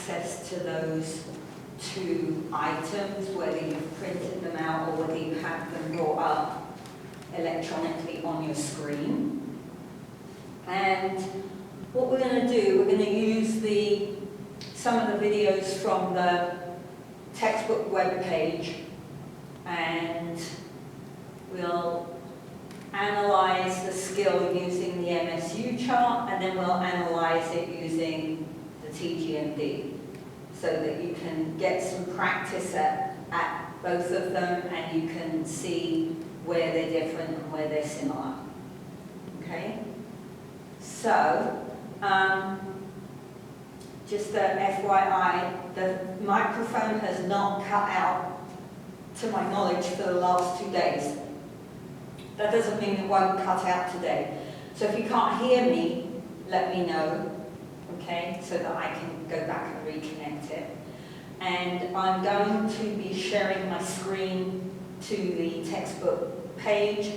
access to those two items, whether you've printed them out or whether you have them brought up electronically on your screen. And what we're going to do, we're going to use some of the videos from the textbook web page, and we'll analyze the skill using the MSU chart, and then we'll analyze it using the TGMD, so that you can get some practice at both of them, and you can see where they're different and where they're similar. Okay? So, just a FYI, the microphone has not cut out, to my knowledge, for the last 2 days. That doesn't mean it won't cut out today. So if you can't hear me, let me know, okay, so that I can go back and reconnect it. And I'm going to be sharing my screen to the textbook page.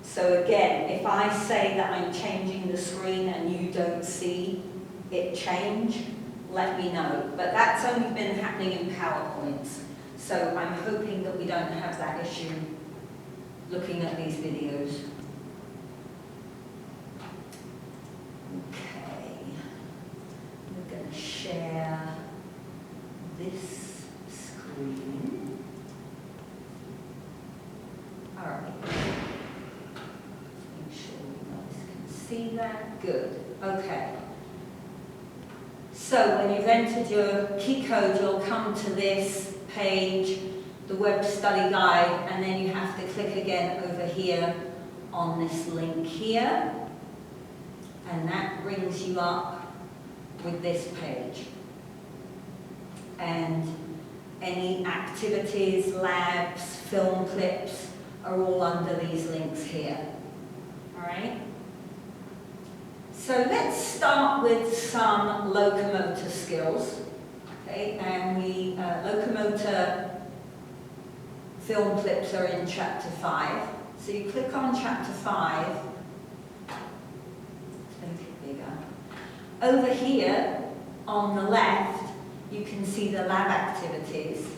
So again, if I say that I'm changing the screen and you don't see it change, let me know. But that's only been happening in PowerPoints. So I'm hoping that we don't have that issue looking at these videos. Okay, we're going to share this screen. All right. Make sure you guys can see that. Good. Okay. So when you've entered your key code, you'll come to this page, the web study guide, and then you have to click again over here on this link here, and that brings you up with this page. And any activities, labs, film clips are all under these links here. All right? So let's start with some locomotor skills. Okay, and locomotor film clips are in chapter 5. So you click on chapter 5, make it bigger. Over here on the left, you can see the lab activities.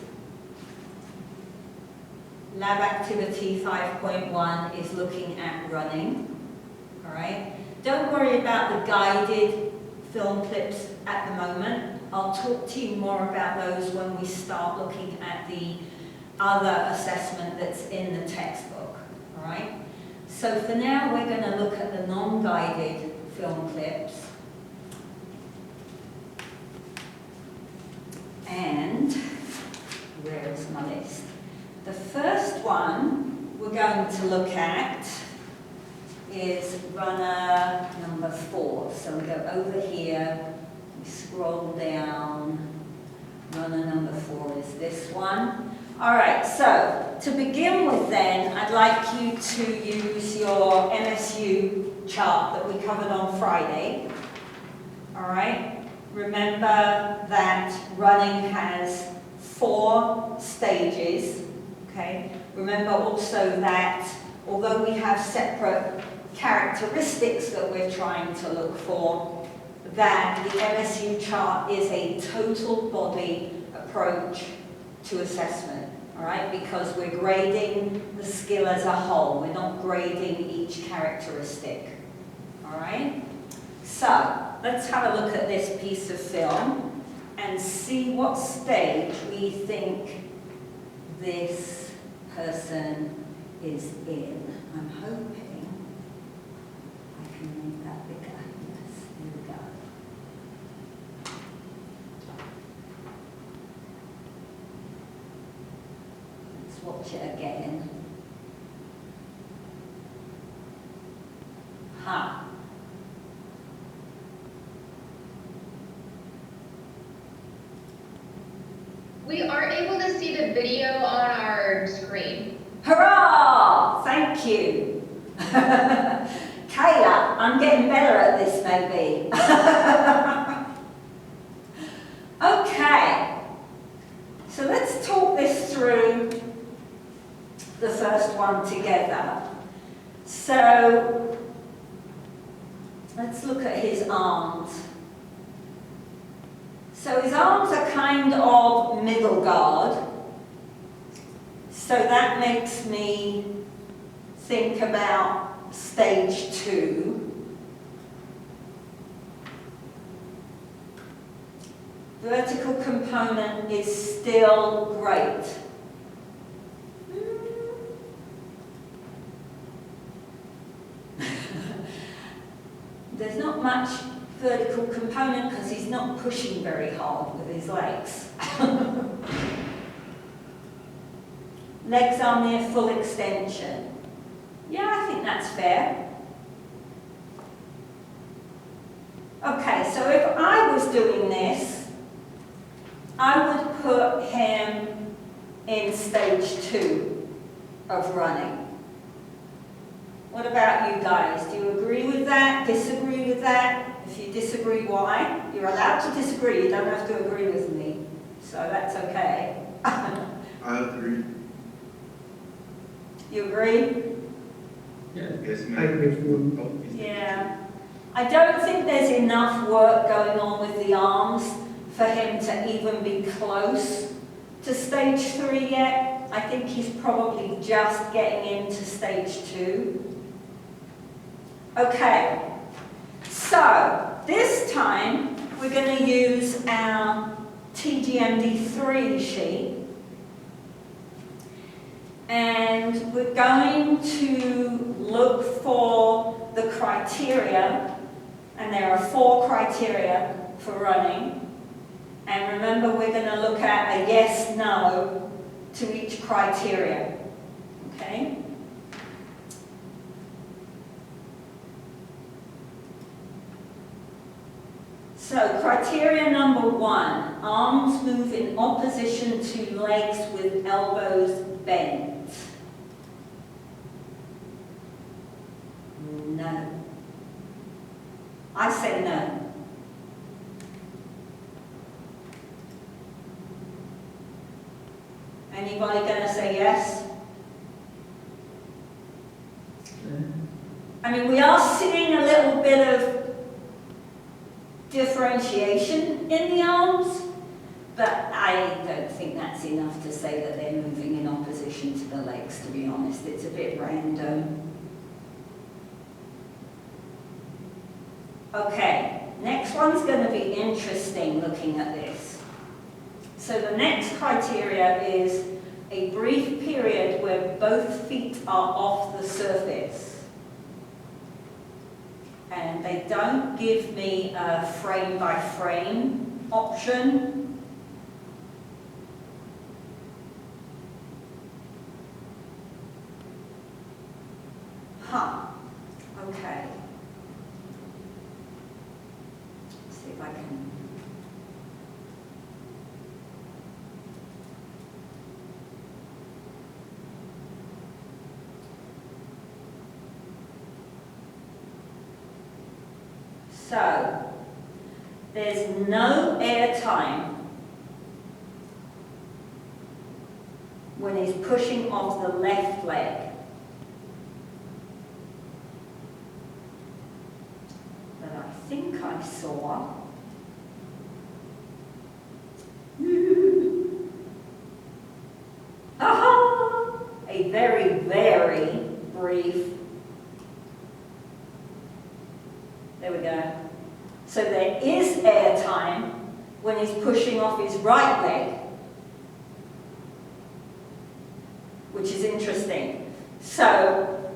Lab activity 5.1 is looking at running. All right. Don't worry about the guided film clips at the moment. I'll talk to you more about those when we start looking at the other assessment that's in the textbook, all right? So for now, we're going to look at the non-guided film clips. And where is my list? The first one we're going to look at is runner number 4. So we go over here, we scroll down, runner number 4 is this one. All right, so to begin with then, I'd like you to use your MSU chart that we covered on Friday. All right, remember that running has 4 stages, okay? Remember also that although we have separate characteristics that we're trying to look for, that the MSU chart is a total body approach to assessment, all right? Because we're grading the skill as a whole. We're not grading each characteristic, all right? So let's have a look at this piece of film and see what stage we think this person is in. I'm hoping I can make that bigger. Yes, here we go. Let's watch it again. Ha. We are able to see the video on our screen. Hurrah! Thank you. Kayla, I'm getting better at this maybe. Okay, so let's talk this through, the first one together. So let's look at his arms. So his arms are kind of middle guard. So that makes me think about stage 2. Vertical component is still great. There's not much vertical component because he's not pushing very hard with his legs. Legs are near full extension. Yeah, I think that's fair. Okay, so if I was doing this, I would put him in stage 2 of running. What about you guys? Do you agree with that? Disagree with that? If you disagree, why? You're allowed to disagree, you don't have to agree with me. So that's okay. I agree. You agree? Yes, ma'am. I agree with you. Oh, Yeah. I don't think there's enough work going on with the arms for him to even be close to stage 3 yet. I think he's probably just getting into stage 2. Okay, so this time we're going to use our TGMD3 sheet, and we're going to look for the criteria, and there are 4 criteria for running. And remember, we're going to look at a yes, no to each criteria, okay? So, criteria number 1, arms move in opposition to legs with elbows bent. No. I say no. Anybody going to say yes? I mean, we are seeing a little bit of differentiation in the arms, but I don't think that's enough to say that they're moving in opposition to the legs, to be honest. It's a bit random. Okay, next one's going to be interesting looking at this. So the next criteria is a brief period where both feet are off the surface. And they don't give me a frame-by-frame option. Huh, okay. Let's see if I can... So, there's no air time when he's pushing off the left leg. But I think I saw a very, very brief. There we go. So there is air time when he's pushing off his right leg, which is interesting. So,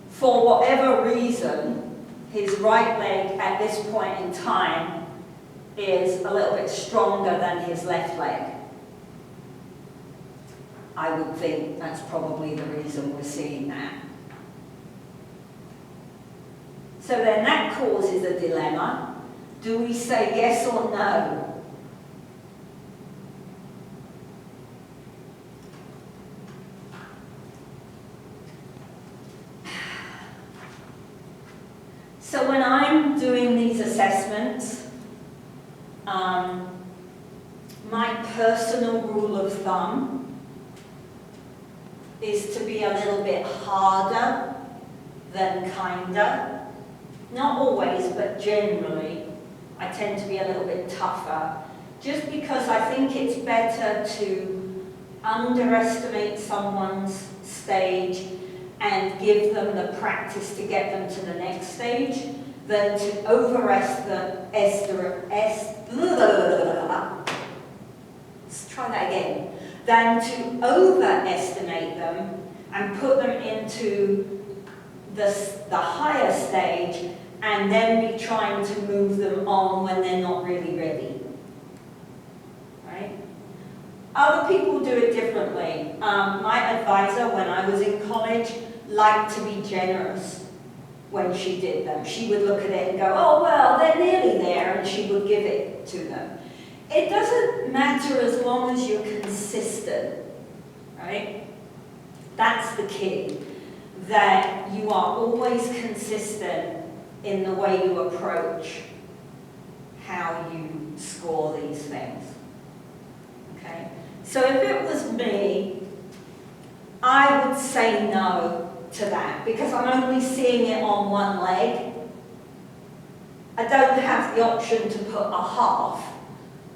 for whatever reason, his right leg at this point in time is a little bit stronger than his left leg. I would think that's probably the reason we're seeing that. So then that causes a dilemma. Do we say yes or no? So when I'm doing these assessments, my personal rule of thumb is to be a little bit harder than kinder. Not always, but generally, I tend to be a little bit tougher, just because I think it's better to underestimate someone's stage and give them the practice to get them to the next stage than to overestimate them and put them into the higher stage and then be trying to move them on when they're not really ready. Right? Other people do it differently. My advisor, when I was in college, liked to be generous when she did them. She would look at it and go, oh, well, they're nearly there, and she would give it to them. It doesn't matter as long as you're consistent, right? That's the key, that you are always consistent in the way you approach how you score these things, okay? So if it was me, I would say no to that because I'm only seeing it on one leg. I don't have the option to put a half,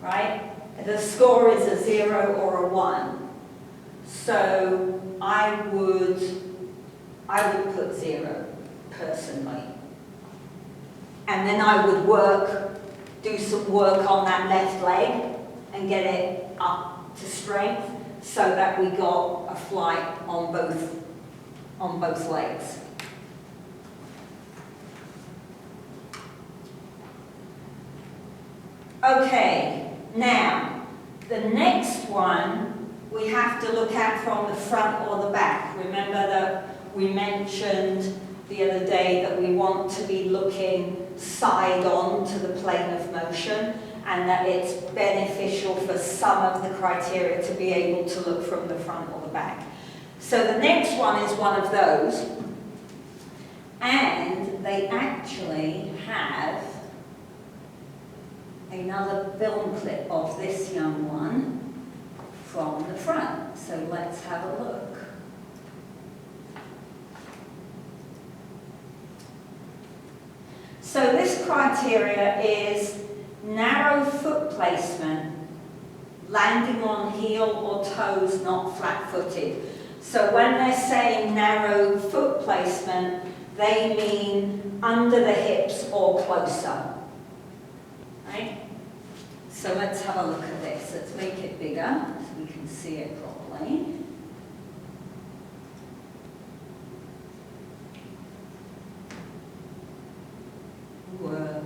right? The score is a 0 or a 1. So I would put 0 personally. And then I would do some work on that left leg and get it up to strength so that we got a flight on both legs. Okay, now, the next one we have to look at from the front or the back. Remember that we mentioned the other day that we want to be looking side on to the plane of motion and that it's beneficial for some of the criteria to be able to look from the front or the back. So the next one is one of those, and they actually have another film clip of this young one from the front. So let's have a look. So this criteria is narrow foot placement, landing on heel or toes, not flat-footed. So when they're saying narrow foot placement, they mean under the hips or closer. Right? So let's have a look at this. Let's make it bigger so we can see it properly. Whoa.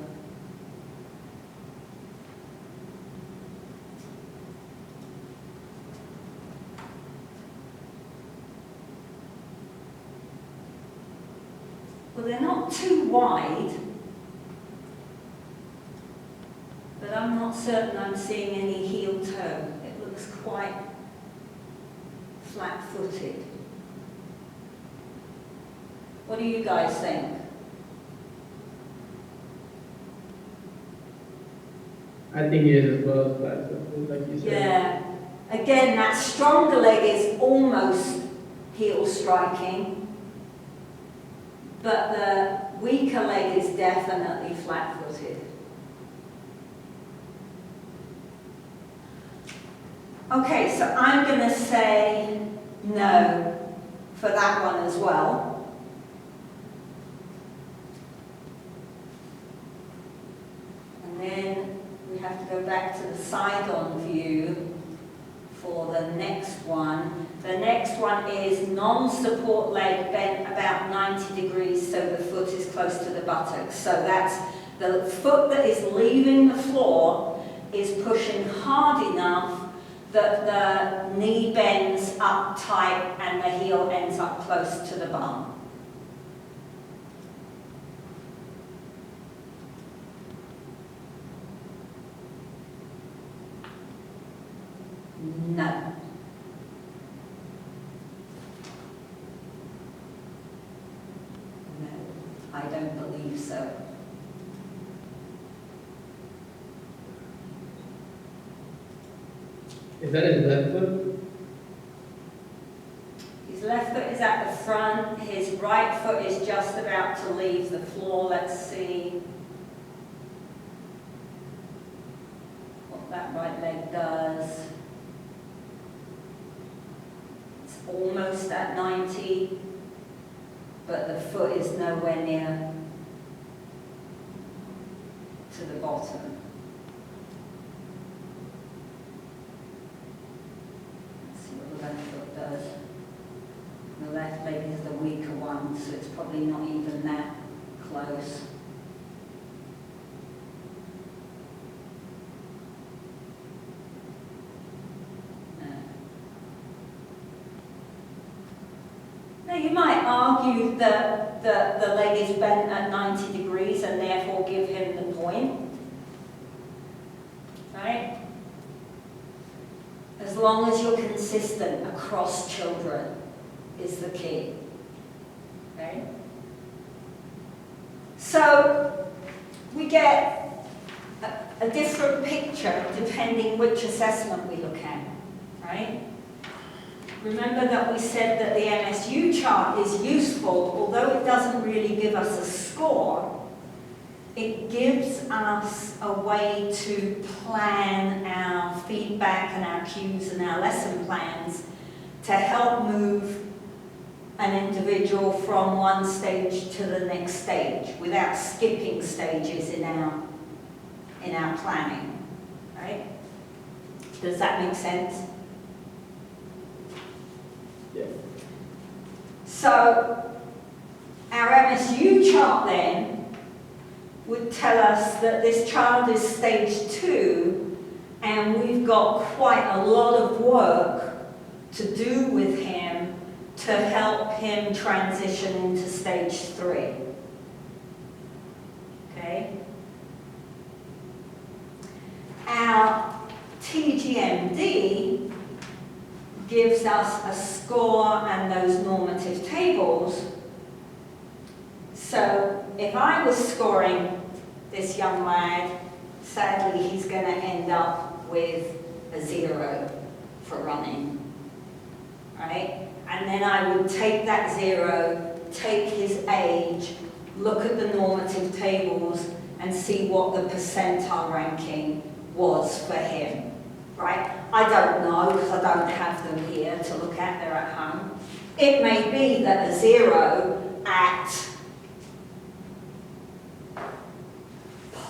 Well, they're not too wide, but I'm not certain I'm seeing any heel toe. It looks quite flat-footed. What do you guys think? I think it is as well as flat-footed, like you said. Yeah. Again, that stronger leg is almost heel striking. But the weaker leg is definitely flat-footed. Okay, so I'm going to say no for that one as well. And then we have to go back to the side-on view for the next one. The next one is non-support leg bent about 90 degrees so the foot is close to the buttocks. So that's the foot that is leaving the floor is pushing hard enough that the knee bends up tight and the heel ends up close to the bum. No. No, I don't believe so. Is that his left foot? His left foot is at the front, his right foot is just about to leave the floor. Let's see what that right leg does. It's almost at 90, but the foot is nowhere near to the bottom. Let's see what the left foot does. The left leg is the weaker one, so it's probably not even that close. Now you might argue that the leg is bent at 90 degrees and therefore give him the point, right? As long as you're consistent across children is the key, okay? So we get a different picture depending which assessment we look at, right? Remember that we said that the MSU chart is useful, although it doesn't really give us a score, it gives us a way to plan our feedback and our cues and our lesson plans to help move an individual from one stage to the next stage without skipping stages in our planning, right? Does that make sense? Yeah. So our MSU chart then would tell us that this child is stage 2 and we've got quite a lot of work to do with him to help him transition into stage 3. Okay? Our TGMD gives us a score and those normative tables. So if I was scoring this young lad, sadly he's going to end up with a 0 for running, right? And then I would take that 0, take his age, look at the normative tables and see what the percentile ranking was for him. Right? I don't know because I don't have them here to look at, they're at home. It may be that a 0 at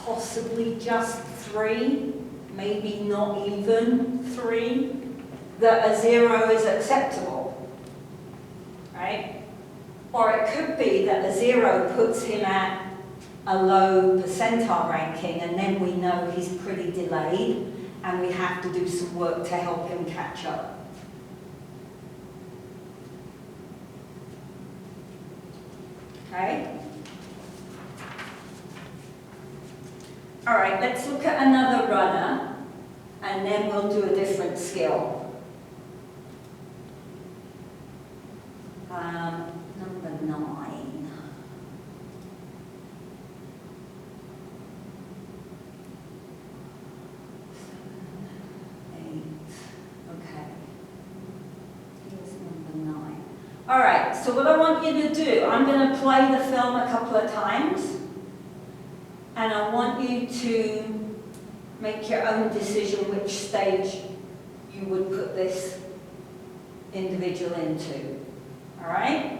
possibly just 3, maybe not even 3, that a 0 is acceptable, right? Or it could be that a 0 puts him at a low percentile ranking and then we know he's pretty delayed and we have to do some work to help him catch up. Okay? All right, let's look at another runner and then we'll do a different skill. Number 9. All right, so what I want you to do, I'm going to play the film a couple of times, and I want you to make your own decision which stage you would put this individual into. All right?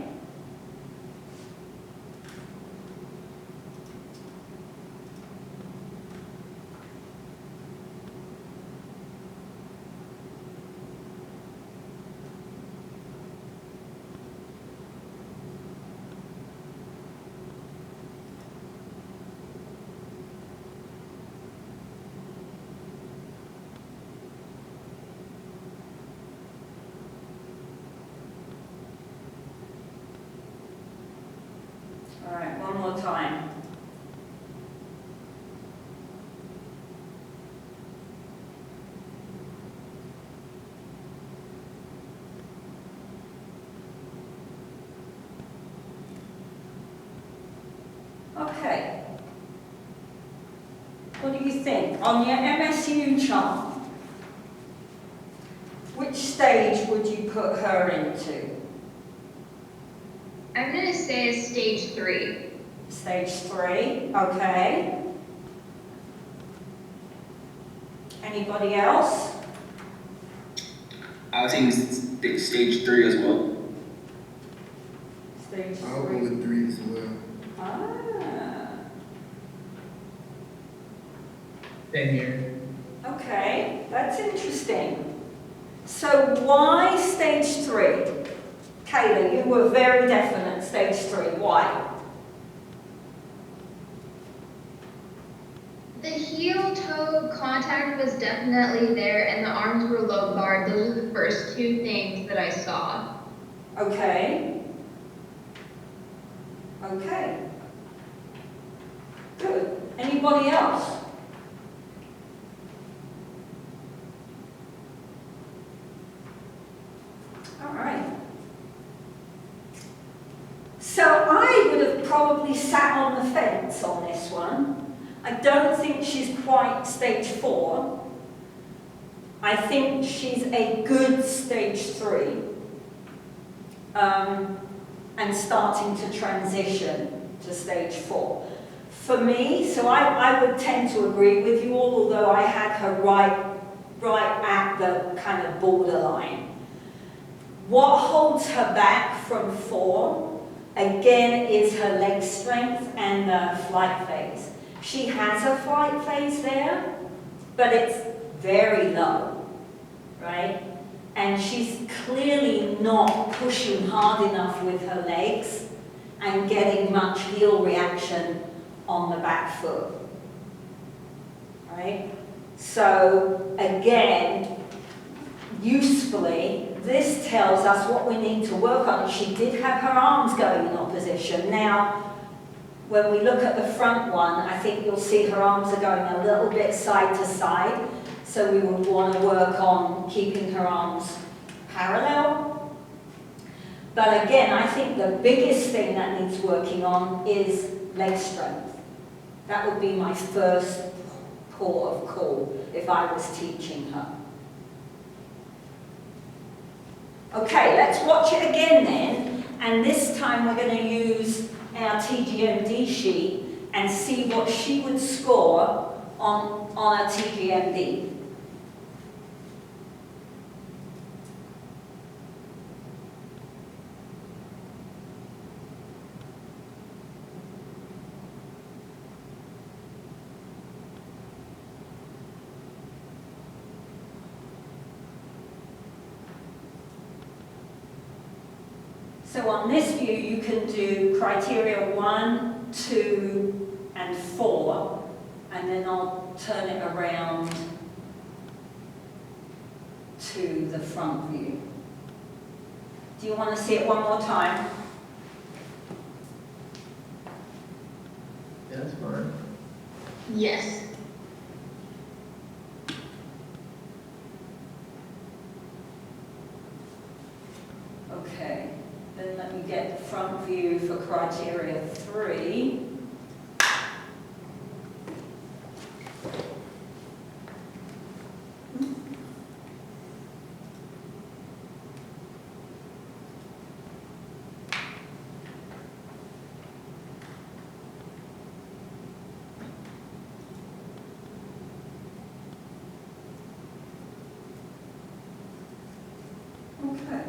All right, one more time. Okay. What do you think? On your MSU chart, which stage would you put her into? I'm going to say stage 3. Stage 3, okay. Anybody else? I think stage 3 as well. Stage I'll go 3. with 3 as well. Ah, Same here. okay, that's interesting. So why stage 3? Kayla, you were very definite, stage 3. Why? The heel-toe contact was definitely there and the arms were low guard. Those are the first two things that I saw. Okay. Okay. Good. Anybody else? All right. So I would have probably sat on the fence on this one. I don't think she's quite stage 4. I think she's a good stage 3. And starting to transition to stage 4. For me, so I would tend to agree with you all, although I had her right at the kind of borderline. What holds her back from 4, again, is her leg strength and the flight phase. She has a flight phase there, but it's very low, right? And she's clearly not pushing hard enough with her legs and getting much heel reaction on the back foot, right? So again, usefully, this tells us what we need to work on. She did have her arms going in opposition. Now, when we look at the front one, I think you'll see her arms are going a little bit side to side. So we would want to work on keeping her arms parallel. But again, I think the biggest thing that needs working on is leg strength. That would be my first port of call if I was teaching her. Okay, let's watch it again then. And this time we're going to use our TGMD sheet and see what she would score on a TGMD. So on this view, you can do criteria 1, 2, and 4, and then I'll turn it around to the front view. Do you want to see it one more time? Yeah, that's fine. Yes. Okay, then let me get the front view for criteria 3. Okay.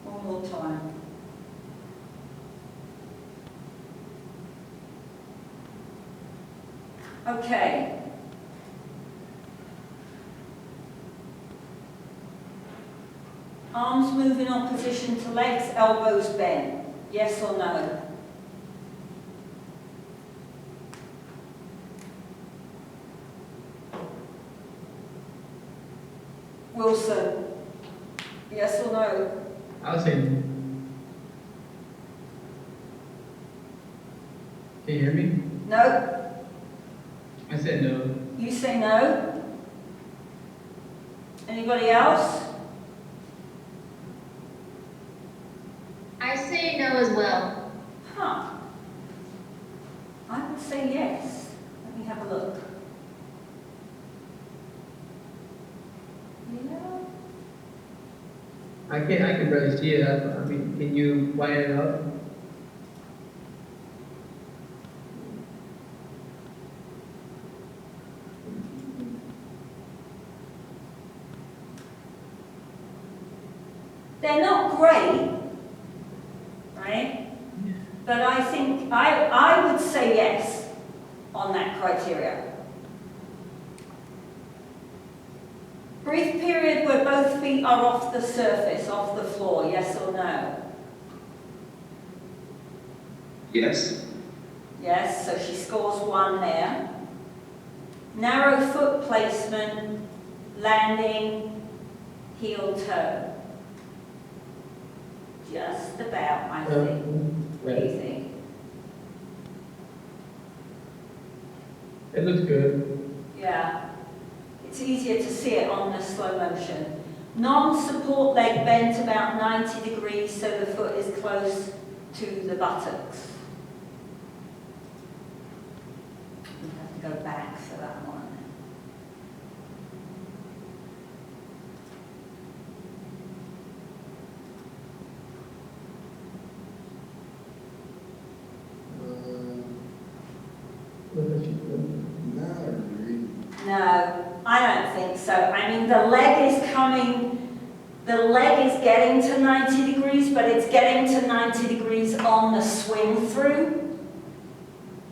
One more time. Okay. Arms move in opposition to legs, elbows bent. Yes or no? Wilson, yes or no? I'll say. Can you hear me? No? I said no. You say no? Anybody else? I say no as well. Huh. I would say yes. Let me have a look. Yeah. I can barely see it. I mean, can you widen it up? They're not great, right? But I think, I would say yes on that criteria. Brief period where both feet are off the surface, off the floor, yes or no? Yes. Yes, so she scores 1 there. Narrow foot placement, landing, heel toe. Just about, I think. What do you think? It looks good. Yeah. It's easier to see it on the slow motion. Non-support leg bent about 90 degrees so the foot is close to the buttocks. We have to go back for that one. Now I agree. No, I don't think so. I mean, the leg is getting to 90 degrees, but it's getting to 90 degrees on the swing through,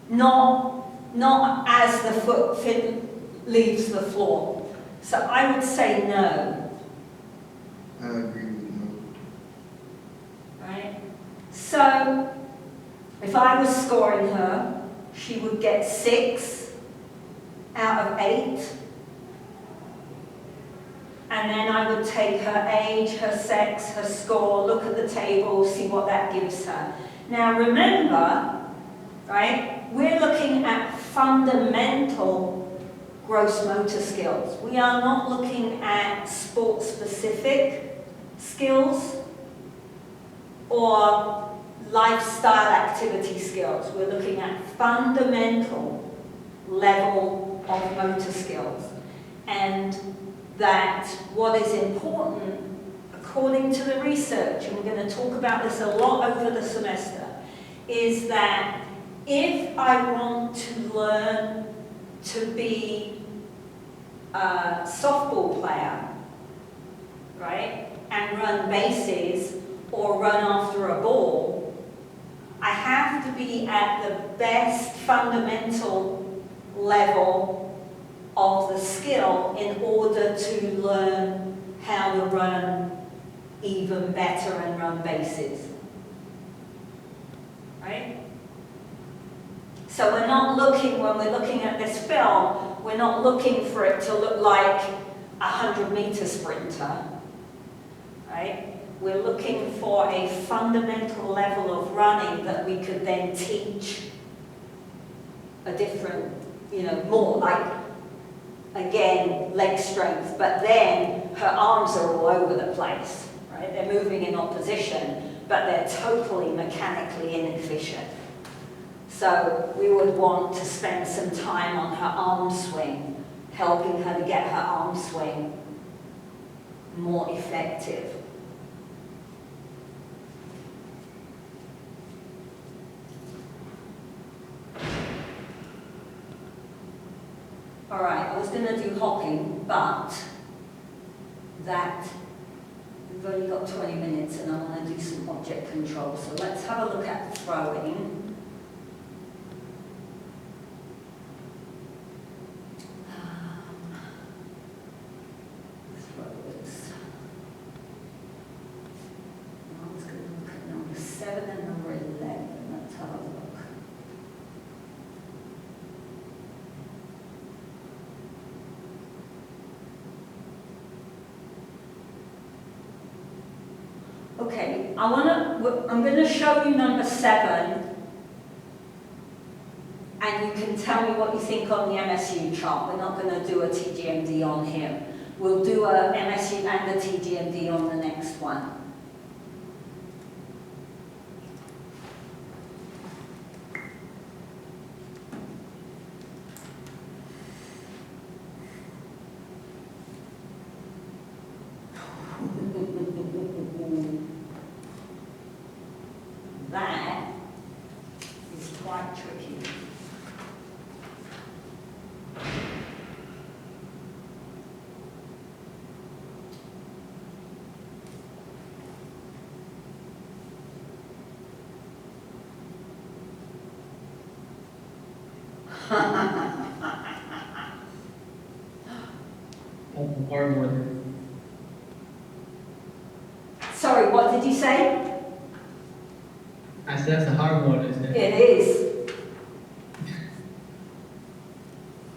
not as the foot leaves the floor. So I would say no, I agree with no. right? So if I was scoring her, she would get 6 out of 8. And then I would take her age, her sex, her score, look at the table, see what that gives her. Now remember, right, we're looking at fundamental gross motor skills. We are not looking at sport-specific skills or lifestyle activity skills. We're looking at fundamental level of motor skills. And that what is important, according to the research, and we're going to talk about this a lot over the semester, is that if I want to learn to be a softball player, right, and run bases or run after a ball, I have to be at the best fundamental level of the skill in order to learn how to run even better and run bases. Right? So we're not looking, when we're looking at this film, we're not looking for it to look like a 100-meter sprinter. Right? We're looking for a fundamental level of running that we could then teach a different, more like, again, leg strength, but then her arms are all over the place, right? They're moving in opposition, but they're totally mechanically inefficient. So we would want to spend some time on her arm swing, helping her to get her arm swing more effective. All right, I was going to do hopping, but we've only got 20 minutes and I want to do some object control. So let's have a look at throwing. Throws. I was going to look at number 7 and number 11. Let's have a look. Okay, I'm going to show you number 7, and you can tell me what you think on the MSU chart. We're not going to do a TGMD on him. We'll do a MSU and a TGMD on the next one. that is quite tricky. That's a hard one. Sorry, what did you say? I said that's a hard one, isn't it? It is.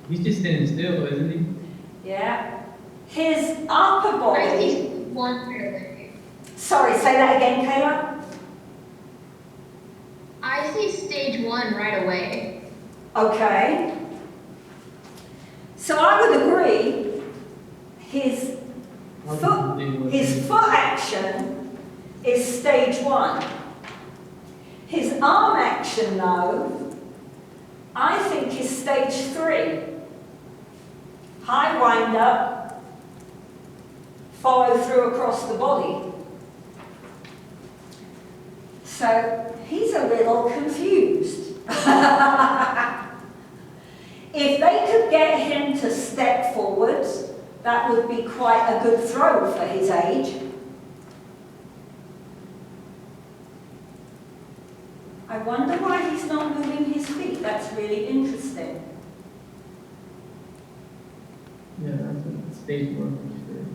He's just standing still, isn't he? Yeah. His upper I body. see one right away. Sorry, say that again, Kayla. I see stage 1 right away. Okay. So I would agree. His foot action is stage 1. His arm action, though, I think is stage 3. High wind up, follow through across the body. So he's a little confused. If they could get him to step forwards, that would be quite a good throw for his age. I wonder why he's not moving his feet. That's really interesting. Yeah, that's a stage 1 for sure.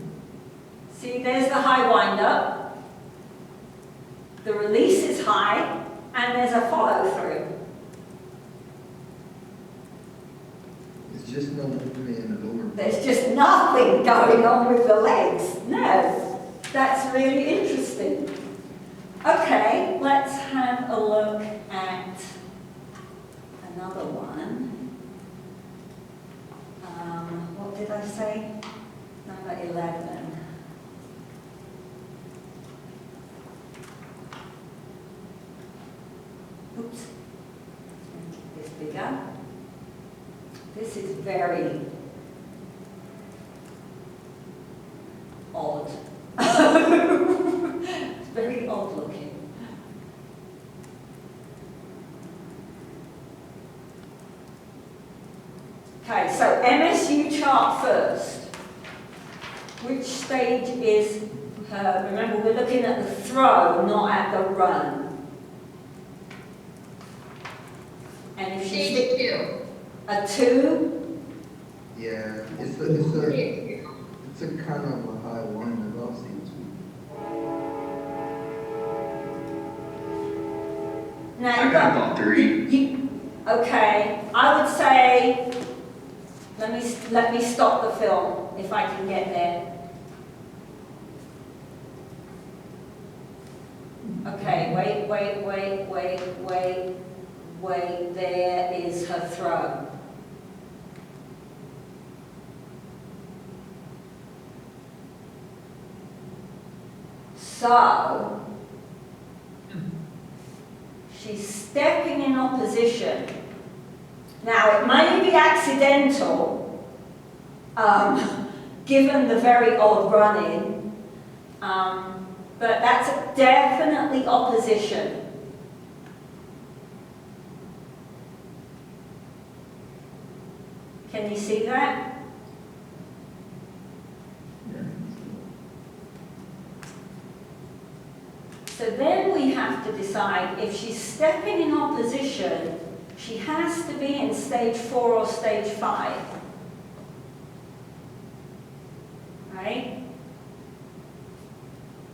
See, there's the high wind up. The release is high, and there's a follow through. It's just no movement in the lower. There's just nothing going on with the legs. No, that's really interesting. Okay, let's have a look at another one. What did I say? Number 11. Oops. Make this bigger. This is very odd. It's very odd looking. Okay, so MSU chart first. Which stage is her? Remember, we're looking at the throw, not at the run. And if she's Stage 2. a 2, Yeah, it's a kind of a high one. I'll see too. now I you've got got about 3. okay, I would say, let me stop the film if I can get there. Okay, wait, there is her throw. So, she's stepping in opposition. Now, it may be accidental, given the very odd running, but that's definitely opposition. Can you see that? Yeah. So then we have to decide if she's stepping in opposition, she has to be in stage 4 or stage 5. Right?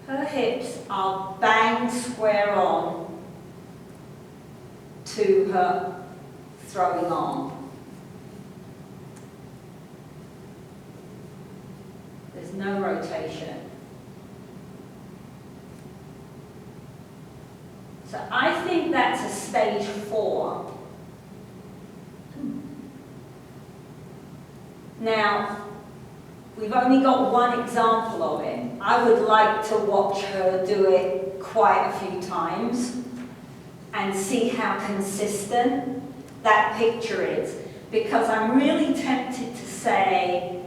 Her hips are bang square on to her throwing arm. There's no rotation. So I think that's a stage 4. Now, we've only got one example of it. I would like to watch her do it quite a few times and see how consistent that picture is, because I'm really tempted to say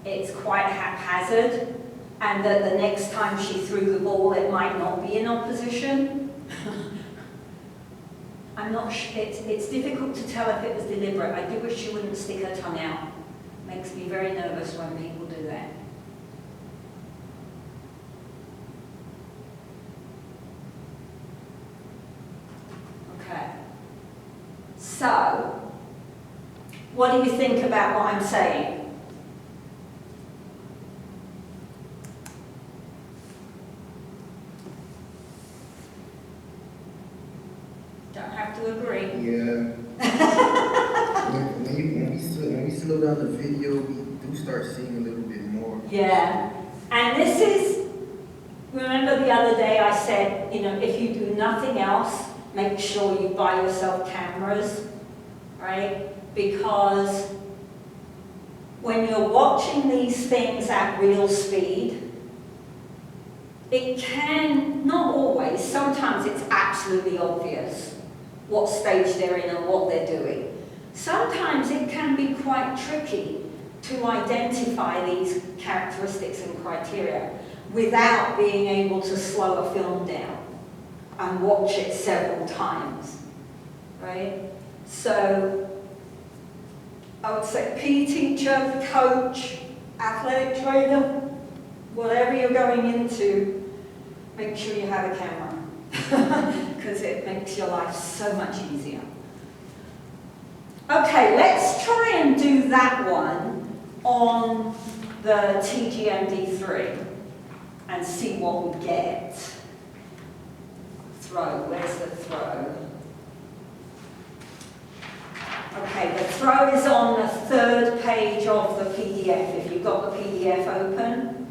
it's quite haphazard and that the next time she threw the ball it might not be in opposition. I'm not, it's difficult to tell if it was deliberate. I do wish she wouldn't stick her tongue out. Makes me very nervous when people do that. Okay. So, what do you think about what I'm saying? Don't have to agree. Yeah. When we slow down the video, we do start seeing a little bit more. Yeah. And this is, remember the other day I said, you know, if you do nothing else, make sure you buy yourself cameras, right? Because when you're watching these things at real speed, it can, not always, sometimes it's absolutely obvious what stage they're in and what they're doing. Sometimes it can be quite tricky to identify these characteristics and criteria without being able to slow a film down and watch it several times, right? So I would say PE teacher, coach, athletic trainer, whatever you're going into, make sure you have a camera because it makes your life so much easier. Okay, let's try and do that one on the TGMD3 and see what we get. Throw, where's the throw? Okay, the throw is on the third page of the PDF. If you've got the PDF open,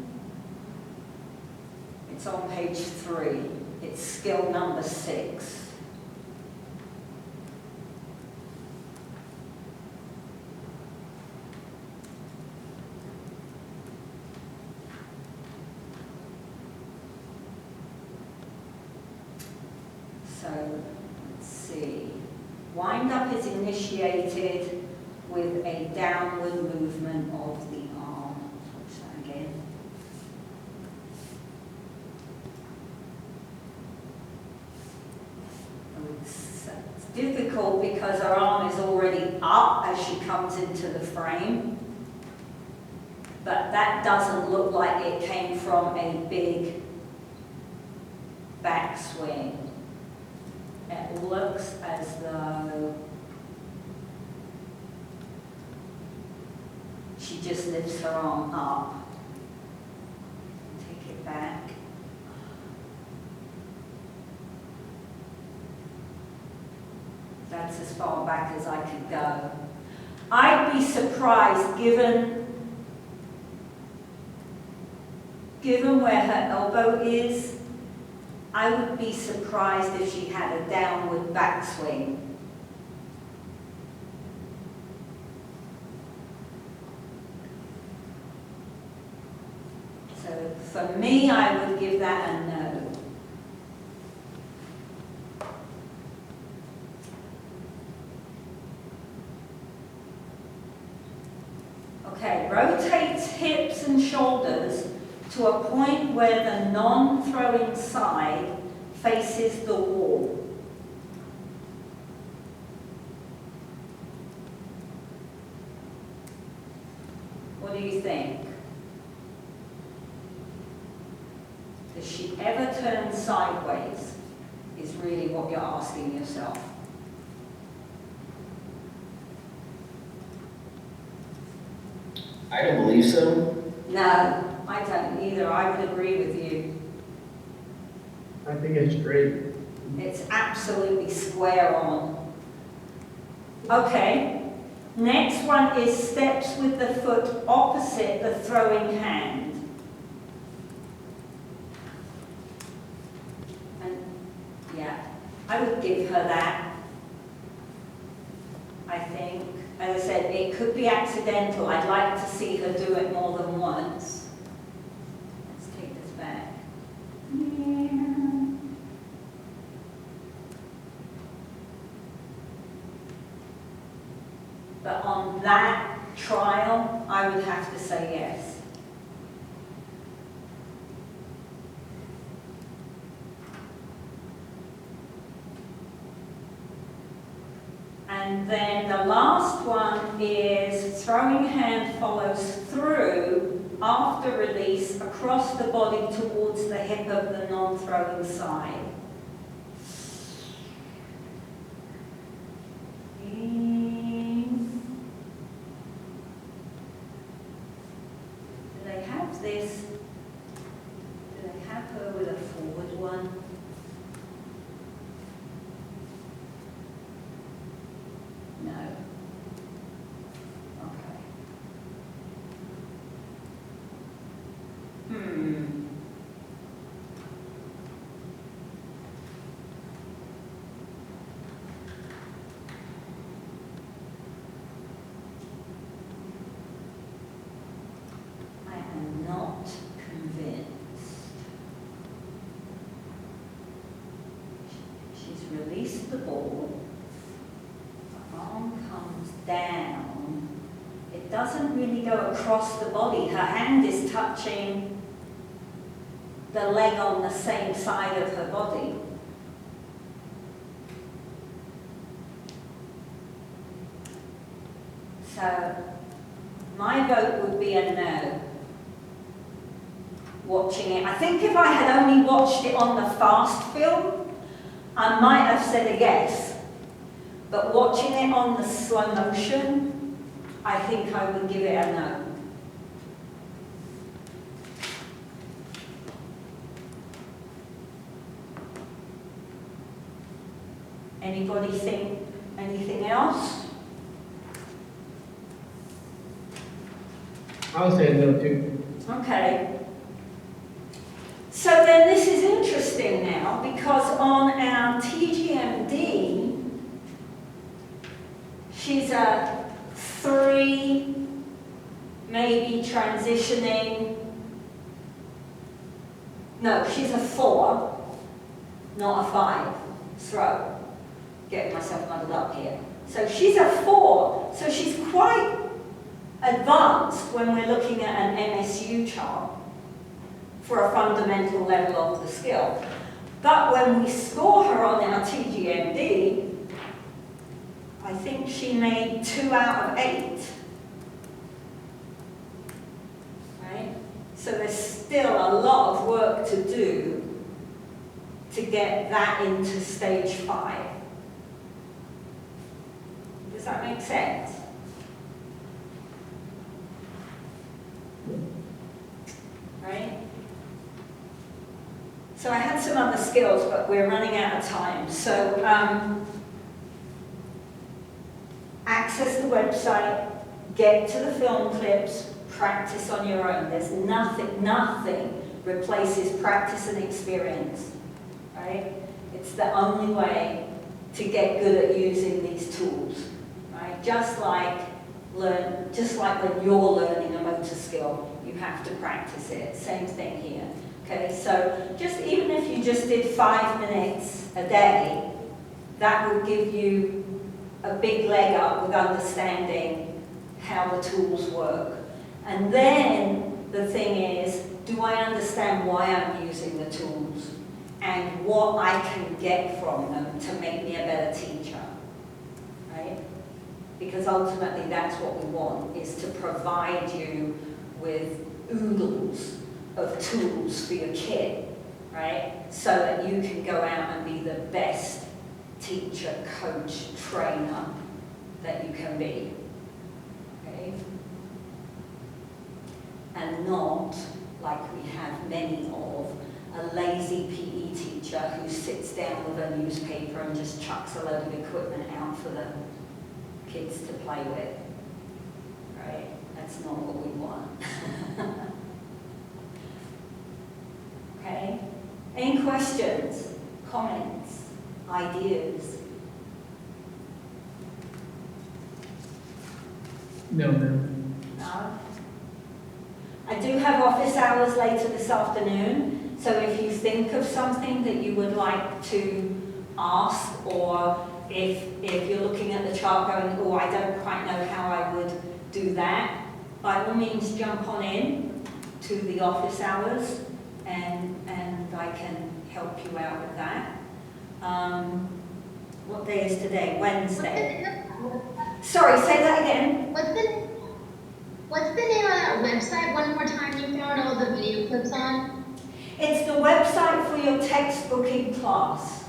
it's on page 3. It's skill number 6. So, let's see. Wind up is initiated with a downward movement of the arm. Watch that again. It's difficult because her arm is already up as she comes into the frame. But that doesn't look like it came from a big backswing. It looks as though she just lifts her arm up. Take it back. That's as far back as I could go. I'd be surprised, given where her elbow is, I would be surprised if she had a downward backswing. So for me, I would give that a no. Okay, rotates hips and shoulders to a point where the non-throwing side faces the wall. What do you think? Does she ever turn sideways? Is really what you're asking yourself. I don't believe so. No, I don't either. I would agree with you. I think it's great. It's absolutely square on. Okay, next one is steps with the foot opposite the throwing hand. And yeah, I would give her that. I think, as I said, it could be accidental. I'd like to see her do it more than once. Let's take this back. But on that trial, I would have to say yes. And then the last one is throwing hand follows through after release across the body towards the hip of the non-throwing side. Do they have this? Do they have her with a forward one? No. Okay. I am not convinced. She's released the ball. The arm comes down. It doesn't really go across the body. Her hand is touching the leg on the same side of her body. So my vote would be a no. Watching it. I think if I had only watched it on the fast film, I might have said a yes. But watching it on the slow motion, I think I would give it a no. Anybody think anything else? I'll say no too. Okay. So then this is interesting now, because on our TGMD, she's a 3, maybe transitioning. No, she's a 4, not a 5. Throw. Getting myself muddled up here. So she's a 4, so she's quite advanced when we're looking at an MSU chart for a fundamental level of the skill. But when we score her on our TGMD, I think she made 2 out of 8. Right? So there's still a lot of work to do to get that into stage 5. Does that make sense? Right? So I had some other skills, but we're running out of time. So access the website, get to the film clips, practice on your own. There's nothing replaces practice and experience, right? It's the only way to get good at using these tools, right? Just like when you're learning a motor skill, you have to practice it. Same thing here. Okay, so even if you just did 5 minutes a day, that would give you a big leg up with understanding how the tools work. And then the thing is, do I understand why I'm using the tools and what I can get from them to make me a better teacher, right? Because ultimately that's what we want, is to provide you with oodles of tools for your kid, right? So that you can go out and be the best teacher, coach, trainer that you can be, okay? And not, like we have many of, a lazy PE teacher who sits down with a newspaper and just chucks a load of equipment out for the kids to play with, right? That's not what we want. Okay? Any questions, comments, ideas? No. No? I do have office hours later this afternoon, so if you think of something that you would like to ask, or if you're looking at the chart going, oh, I don't quite know how I would do that, by all means jump on in to the office hours and I can help you out with that. What day is today? Wednesday. Sorry, say that again. What's the name of that website one more time you found all the video clips on? It's the website for your textbook in class.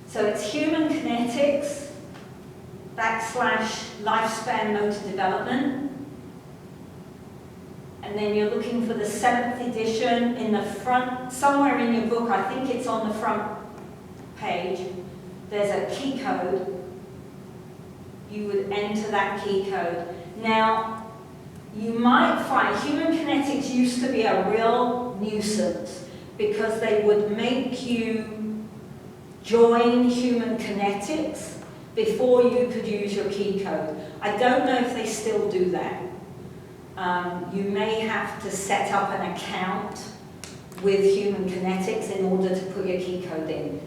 So it's Human Kinetics / Lifespan Motor Development. And then you're looking for the 7th edition in the front, somewhere in your book, I think it's on the front page, there's a key code. You would enter that key code. Now, you might find Human Kinetics used to be a real nuisance because they would make you join Human Kinetics before you could use your key code. I don't know if they still do that. You may have to set up an account with Human Kinetics in order to put your key code in.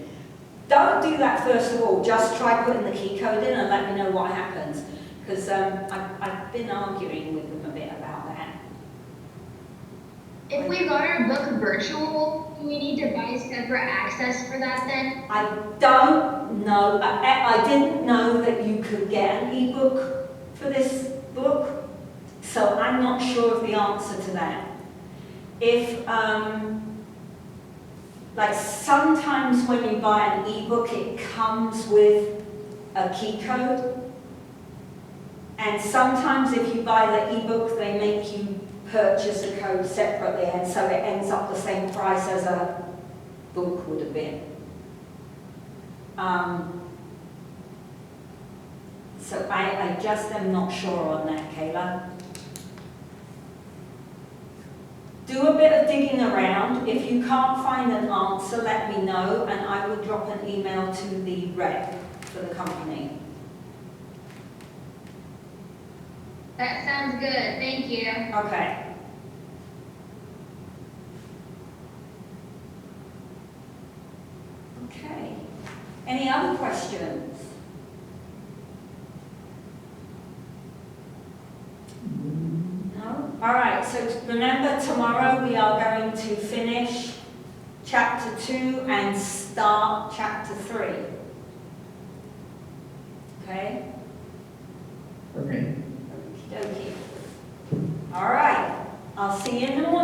Don't do that first of all, just try putting the key code in and let me know what happens. Because I've been arguing with them a bit about that. If we got our book virtual, do we need to buy separate access for that then? I don't know, I didn't know that you could get an ebook for this book, so I'm not sure of the answer to that. If, like sometimes when you buy an ebook, it comes with a key code. And sometimes if you buy the ebook, they make you purchase a code separately, and so it ends up the same price as a book would have been. So I just am not sure on that, Kayla. Do a bit of digging around. If you can't find an answer, let me know, and I will drop an email to the rep for the company. That sounds good, thank you. Okay. Okay. Any other questions? No? All right, so remember tomorrow we are going to finish chapter 2 and start chapter 3. Okay? Okay. Okey-dokey. All right, I'll see you in the morning.